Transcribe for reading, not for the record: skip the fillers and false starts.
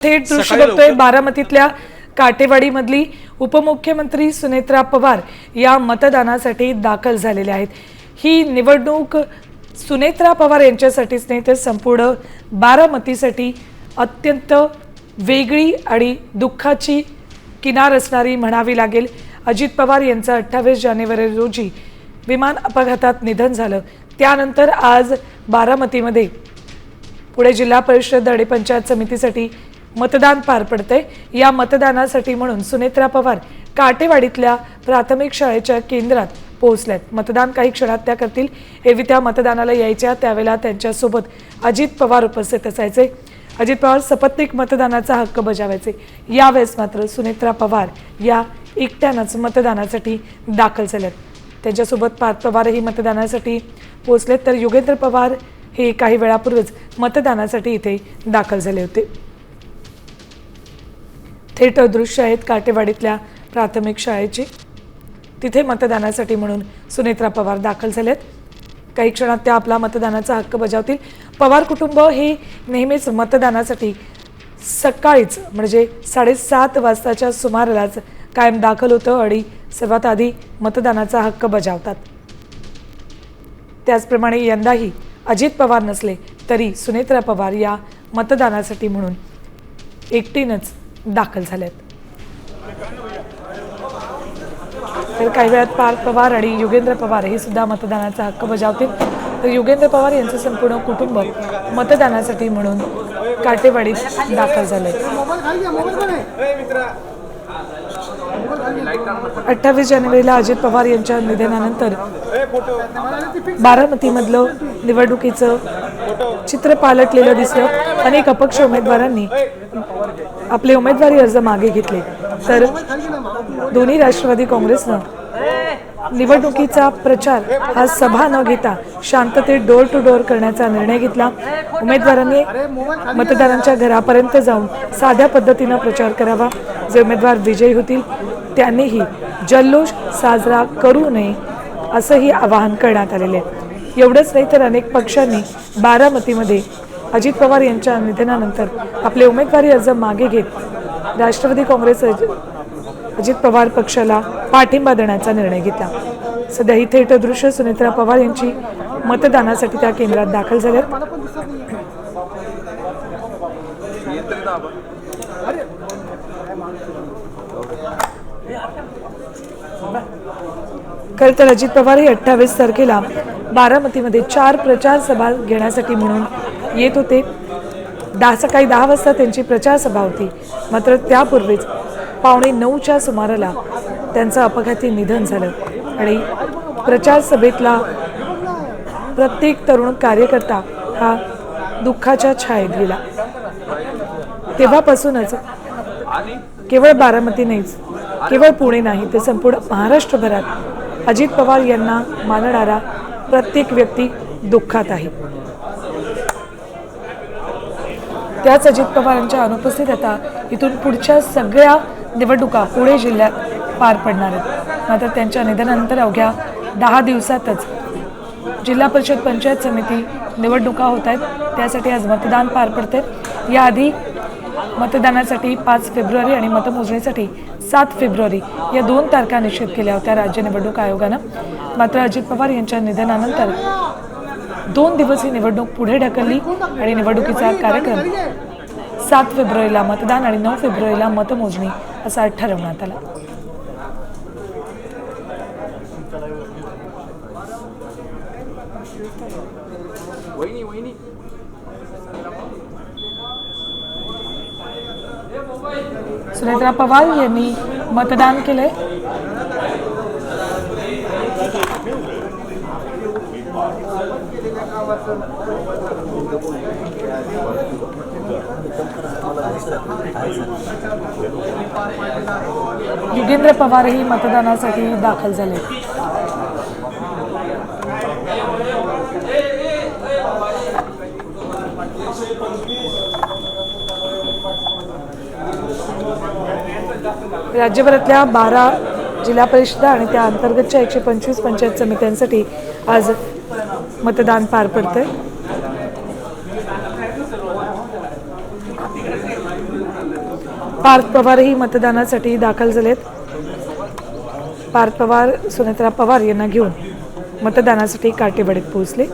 थेट दृश्य बघतोय बारामतीतल्या काटेवाडीमधली उपमुख्यमंत्री सुनेत्रा पवार या मतदानासाठी दाखल झालेल्या आहेत। ही निवडणूक सुनेत्रा पवार यांच्यासाठीच नाही तर संपूर्ण बारामतीसाठी अत्यंत वेगळी आणि दुःखाची किनार असणारी म्हणावी लागेल। अजित पवार यांचं 28 जानेवारी रोजी विमान अपघातात निधन झालं। त्यानंतर आज बारामतीमध्ये पुणे जिल्हा परिषद आणि पंचायत समितीसाठी मतदान पार पडते। या मतदानासाठी म्हणून सुनेत्रा पवार काटेवाडीतल्या प्राथमिक शाळेच्या केंद्रात पोहोचल्यात। मतदान काही क्षणात त्या करतील। एरवी त्या मतदानाला यायच्या त्यावेळेला त्यांच्यासोबत अजित पवार उपस्थित असायचे। अजित पवार सपत्नीक मतदानाचा हक्क बजावायचे। यावेळेस मात्र सुनेत्रा पवार या एकट्यानंच मतदानासाठी दाखल झाल्यात। त्यांच्यासोबत पार्थ पवारही मतदानासाठी पोहोचलेत तर योगेंद्र पवार हे काही वेळापूर्वीच मतदानासाठी इथे दाखल झाले होते। थेट दृश्य आहेत काटेवाडीतल्या प्राथमिक शाळेची। तिथे मतदानासाठी म्हणून सुनेत्रा पवार दाखल झालेत। काही क्षणात त्या आपला मतदानाचा हक्क बजावतील। पवार कुटुंब हे नेहमीच मतदानासाठी सकाळीच म्हणजे 7:30 वाजताच्या सुमारालाच कायम दाखल होतं आणि सर्वात आधी मतदानाचा हक्क बजावतात। त्याचप्रमाणे यंदाही अजित पवार नसले तरी सुनेत्रा पवार या मतदानासाठी म्हणून एकटीनंच दाखल झालेत। तर काही वेळात पार्थ पवार आणि योगेंद्र पवार हे सुद्धा मतदानाचा हक्क बजावतील। तर योगेंद्र पवार यांचं संपूर्ण कुटुंब मतदानासाठी म्हणून काटेवाडीत दाखल झाले। 28 जानेवारीला अजित पवार यांच्या निधनानंतर बारामतीमधलं निवडणुकीचं चित्र पालटलेलं दिसलं। अनेक अपक्ष उमेदवारांनी आपले उमेदवारी अर्ज मागे घेतले तर दोन्ही राष्ट्रवादी काँग्रेसनं निवडणुकीचा प्रचार हा सभा न घेता शांततेत डोर टू डोर करण्याचा निर्णय घेतला। उमेदवारांनी मतदारांच्या घरापर्यंत जाऊन साध्या पद्धतीने प्रचार करावा। जे उमेदवार विजयी होतील त्यांनीही जल्लोष साजरा करू नये असंही आवाहन करण्यात आलेले आहे। एवढंच नाही तर अनेक पक्षांनी बारामतीमध्ये अजित पवार यांच्या निधनानंतर आपले उमेदवारी अर्ज मागे घेत राष्ट्रवादी काँग्रेस अजित पवार पक्षाला पाठिंबा देण्याचा निर्णय घेतला। सध्या ही थेट दृश्य सुनेत्रा पवार यांची मतदानासाठी त्या केंद्रात दाखल झाल्यात। खरं तर अजित पवार हे 28 तारखेला बारामतीमध्ये 4 प्रचार सभा घेण्यासाठी म्हणून येत होते। सकाळी 10 वाजता त्यांची प्रचार सभा होती। मात्र त्यापूर्वीच 8:45च्या सुमाराला त्यांचं अपघाती निधन झालं आणि प्रचार सभेतला प्रत्येक तरुण कार्यकर्ता हा दुःखाच्या छायेत गेला। तेव्हापासूनच केवळ बारामती नाहीच, केवळ पुणे नाही तर संपूर्ण महाराष्ट्रभरात अजित पवार यांना मानणारा प्रत्येक व्यक्ती दुःखात आहे। त्याच अजित पवारांच्या अनुपस्थित आता इथून पुढच्या सगळ्या निवडणुका पुणे जिल्ह्यात पार पडणार आहेत। मात्र त्यांच्या निधनानंतर अवघ्या 10 दिवसातच जिल्हा परिषद पंचायत समिती निवडणुका होत आहेत। त्यासाठी आज मतदान पार पडते। याआधी मतदानासाठी 5 फेब्रुवारी आणि मतमोजणीसाठी 7 फेब्रुवारी या 2 तारखा निश्चित केल्या होत्या राज्य निवडणूक आयोगानं। मात्र अजित पवार यांच्या निधनानंतर 2 दिवस ही निवडणूक पुढे ढकलली आणि निवडणुकीचा कार्यक्रम 7 फेब्रुवारीला मतदान आणि 9 फेब्रुवारीला मतमोजणी असा ठरवण्यात आला। सुनेत्रा पवार यांनी मतदान केले। योगेंद्र पवारही मतदानासाठी दाखल झाले। राज्यभरातल्या 12 जिल्हा परिषद आणि त्या अंतर्गतच्या 125 पंचायत समित्यांसाठी आज मतदान पार पडतंय। पार्थ पवारही मतदानासाठी दाखल झालेत. पार्थ पवार सुनेत्रा पवार यांना घेऊन मतदानासाठी काटेवाडीत पोहोचले.